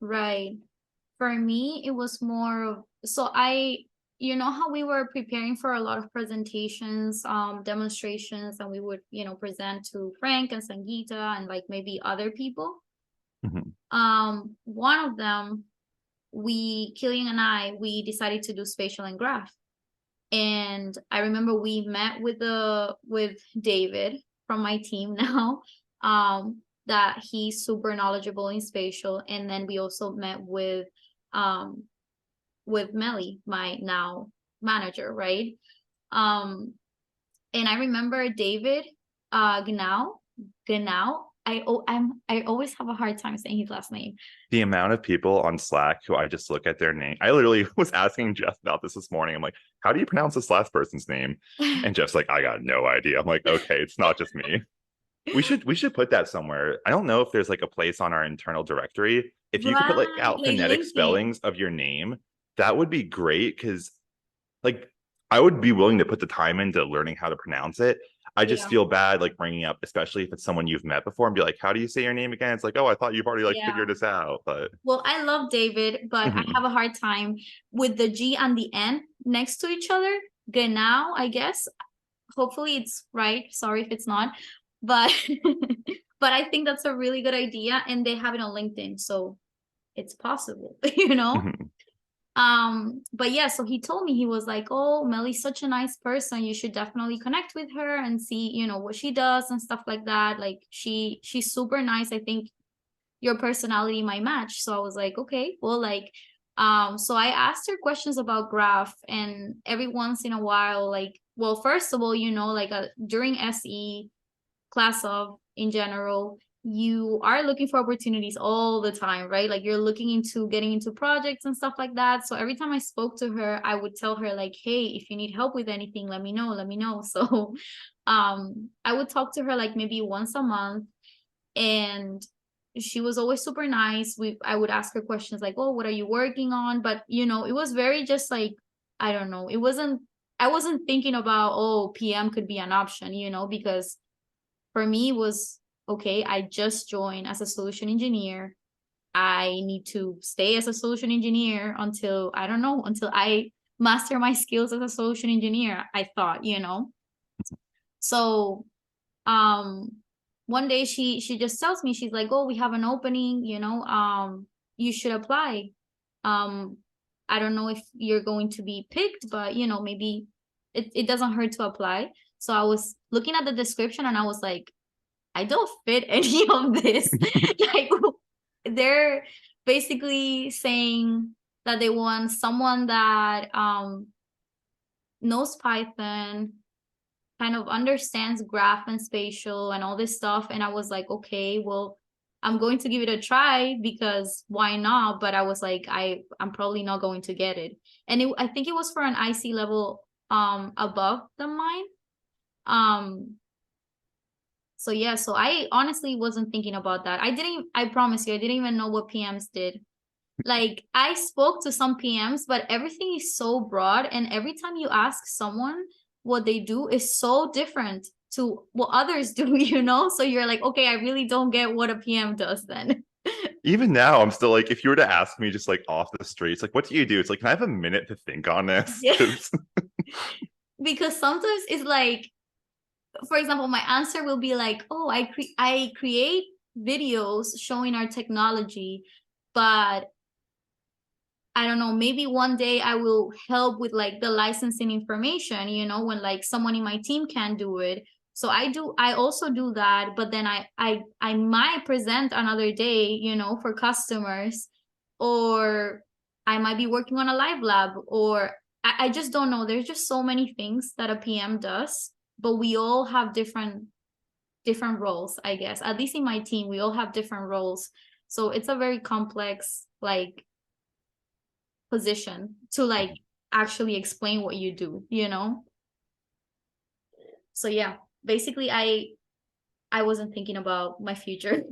Right. For me, it was more of, you know how we were preparing for a lot of presentations, demonstrations, and we would, present to Frank and Sangeeta and like maybe other people. Mhm. One of them, Killian and I, we decided to do spatial and graph. And I remember we met with David from my team now, that he's super knowledgeable in spatial. And then we also met um with Melly, my now manager, right? Um, and I remember David Gnau. I always have a hard time saying his last name. The amount of people on Slack who I just look at their name. I literally was asking Jeff about this morning. I'm like, how do you pronounce this last person's name? And Jeff's like, I got no idea. I'm like, okay, it's not just me. We should put that somewhere. I don't know if there's like a place on our internal directory. If you could put like Right, out like phonetic LinkedIn. spellings of your name, that would be great because like I would be willing to put the time into learning how to pronounce it. I just Yeah. feel bad like bringing up, especially if it's someone you've met before, and be like, "How do you say your name again?" It's like, "Oh, I thought you've already like Yeah. figured this out." But Well, I love David, but I mhm. have a hard time with the G and the N next to each other. Genau, I guess. Hopefully it's right. Sorry if it's not. But but I think that's a really good idea and they have it on LinkedIn, so it's possible, you know? Mhm. But yeah, so he told me, he was like, "Oh, Melly's such a nice person. You should definitely connect with her and see, what she does and stuff like that. Like she's super nice. I think your personality might match." So I was like, okay, well, like, so I asked her questions about graph, and every once in a while, like, well, first of all, like during SE class of in general, you are looking for opportunities all the time, right? Like you're looking into getting into projects and stuff like that. So every time I spoke to her, I would tell her like, hey, if you need help with anything, let me know, let me know. So I would talk to her like maybe once a month, and she was always super nice. I would ask her questions like, "Oh, what are you working on?" But it was very just like, I don't know. I wasn't thinking about, oh, PM could be an option, because for me it was okay, I just joined as a solution engineer. I need to stay as a solution engineer until, I don't know, until I master my skills as a solution engineer, I thought. So um one day she just tells me, she's like, "Oh, we have an opening, you should apply. um I don't know if you're going to be picked, but maybe it doesn't hurt to apply." So I was looking at the description and I was like, I don't fit any of this. Like, they're basically saying that they want someone that knows Python, kind of understands graph and spatial and all this stuff. And I was like, okay, well, I'm going to give it a try because why not? But I was like, I'm probably not going to get it. And I think it was for an IC level above than mine. Um so yeah, so I honestly wasn't thinking about that. I promise you, I didn't even know what PMs did. Like I spoke to some PMs, but everything is so broad, and every time you ask someone what they do is so different to what others do, So you're like, okay, I really don't get what a PM does then. Even now, I'm still like, if you were to ask me just like off the streets, like, what do you do? It's like, can I have a minute to think on this? Yeah. Because Because sometimes it's like, for example, my answer will be like, oh, I create videos showing our technology, but I don't know, maybe one day I will help with like the licensing information, when like someone in my team can do it. So I also do that, but then I might present another day, for customers, or I might be working on a live lab, or I just don't know. There's just so many things that a PM does, but we all have different roles, I guess. At least in my team, we all have different roles. So it's a very complex like position to like actually explain what you do. So yeah, basically I wasn't thinking about my future.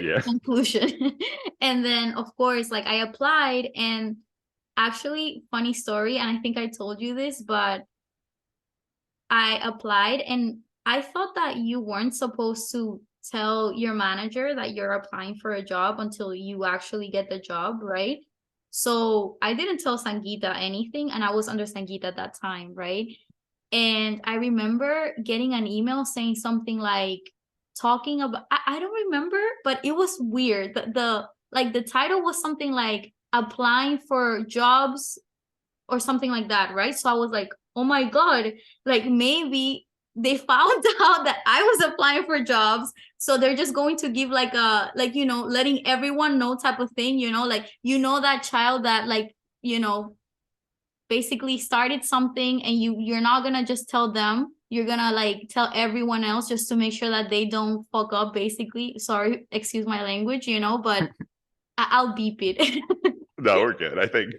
yeah. Conclusion. And then of course, like I applied, and actually funny story, and I think I told you this, but I applied and I thought that you weren't supposed to tell your manager that you're applying for a job until you actually get the job, right? So I didn't tell Sangeeta anything, and I was under Sangeeta at that time, right? And I remember getting an email saying something like talking about I don't remember, but it was weird. The like the title was something like applying for jobs or something like that, right? So I was like, oh my God, like maybe they found out that I was applying for jobs. So they're just going to give like a, like, letting everyone know type of thing, like, that child that like, basically started something and you're not gonna just tell them, you're gonna like tell everyone else just to make sure that they don't fuck up, basically. Sorry, excuse my language, but I'll beep it. No, we're good, I think.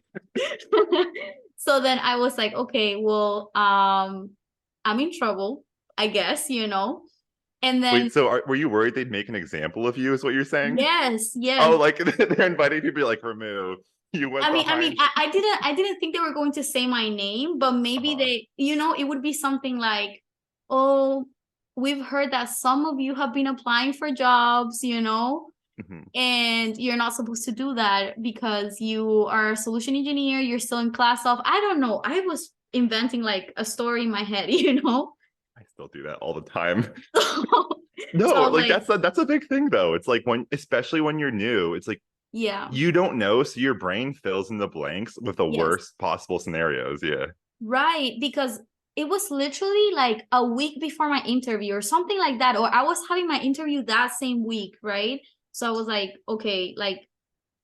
So then I was like, okay, well, I'm in trouble, I guess, And then Wait, so were you worried they'd make an example of you, is what you're saying? yes, yes. Oh, like they're inviting people like remove. You went I mean, behind. I didn't think they were going to say my name, but maybe Uh-huh. they, it would be something like, oh, we've heard that some of you have been applying for jobs, Mhm. and you're not supposed to do that because you are a solution engineer, you're still in class of, I don't know. I was inventing like a story in my head, I still do that all the time. So No, I was like like, that's a big thing though. It's like when, especially when you're new, it's like yeah, you don't know, so your brain fills in the blanks with the yes, worst possible scenarios. Yeah. right, because it was literally like a week before my interview or something like that, or I was having my interview that same week, right? So I was like, okay, like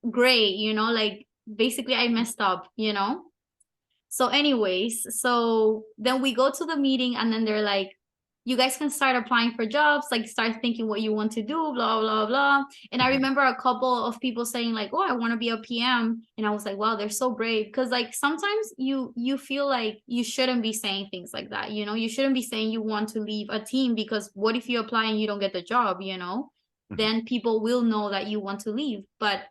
great, like basically I messed up. So, anyways, so then we go to the meeting, and then they're like, you guys can start applying for jobs, like start thinking what you want to do, blah, blah, blah. And I Mhm. remember a couple of people saying, like, oh, I want to be a PM. And I was like, wow, they're so brave. Because like sometimes you feel like you shouldn't be saying things like that, you shouldn't be saying you want to leave a team, because what if you apply and you don't get the job? Mhm. Then people will know that you want to leave. But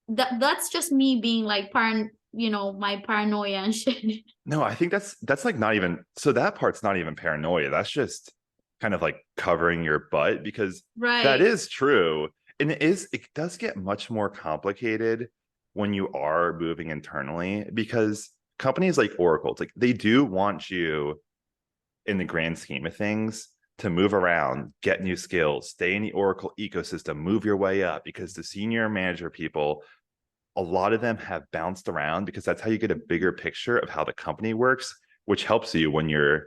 that's just me being like my paranoia and shit. No, I think that's like not even, so that part's not even paranoia. That's just kind of like covering your butt, because that Right. is true. And it does get much more complicated when you are moving internally, because companies like Oracle, it's like they do want you, in the grand scheme of things, to move around, get new skills, stay in the Oracle ecosystem, move your way up, because the senior manager people, a lot of them have bounced around, because that's how you get a bigger picture of how the company works, which helps you when you're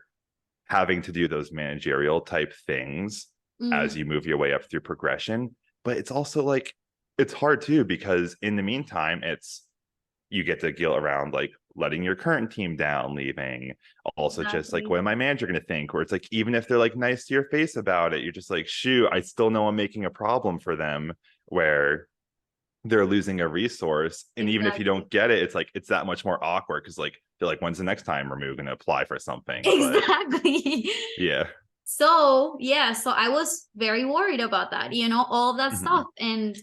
having to do those managerial type things Mm, as you move your way up through progression. But it's also like, it's hard too, because in the meantime, it's, you get to deal around like letting your current team down, leaving. Also, just like, exactly. what am my manager going to think? Or it's like, even if they're like nice to your face about it, you're just like, shoot, I still know I'm making a problem for them, where they're losing a resource. And even if you Exactly. don't get it, it's like, it's that much more awkward, because like they're like, when's the next time we're going to apply for something? But Exactly. yeah. So, yeah, so I was very worried about that, all that Mhm. stuff. And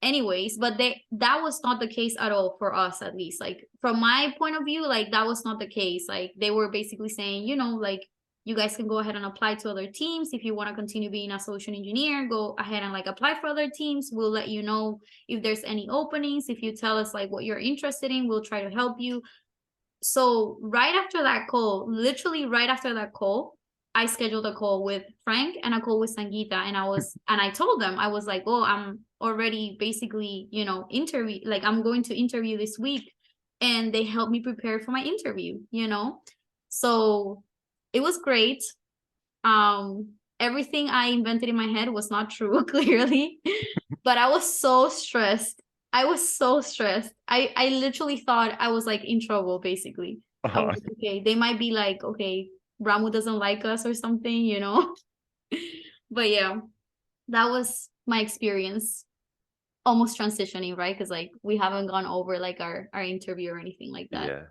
anyways, but that was not the case at all for us, at least. Like from my point of view, like that was not the case. Like they were basically saying, like you guys can go ahead and apply to other teams. If you want to continue being a solution engineer, go ahead and like apply for other teams. We'll let you know if there's any openings. If you tell us like what you're interested in, we'll try to help you. So right after that call, literally right after that call, I scheduled a call with Frank and a call with Sangeeta, and I told them, I was like, oh, I'm already basically, interview, like I'm going to interview this week, and they helped me prepare for my interview. So it was great. Everything I invented in my head was not true, clearly, but I was so stressed. I was so stressed. I literally thought I was like in trouble, basically. I was Uh-huh. like, okay, they might be like, okay, Ramu doesn't like us or something. But yeah, that was my experience almost transitioning, right? Because like we haven't gone over like our interview or anything like that. Yeah.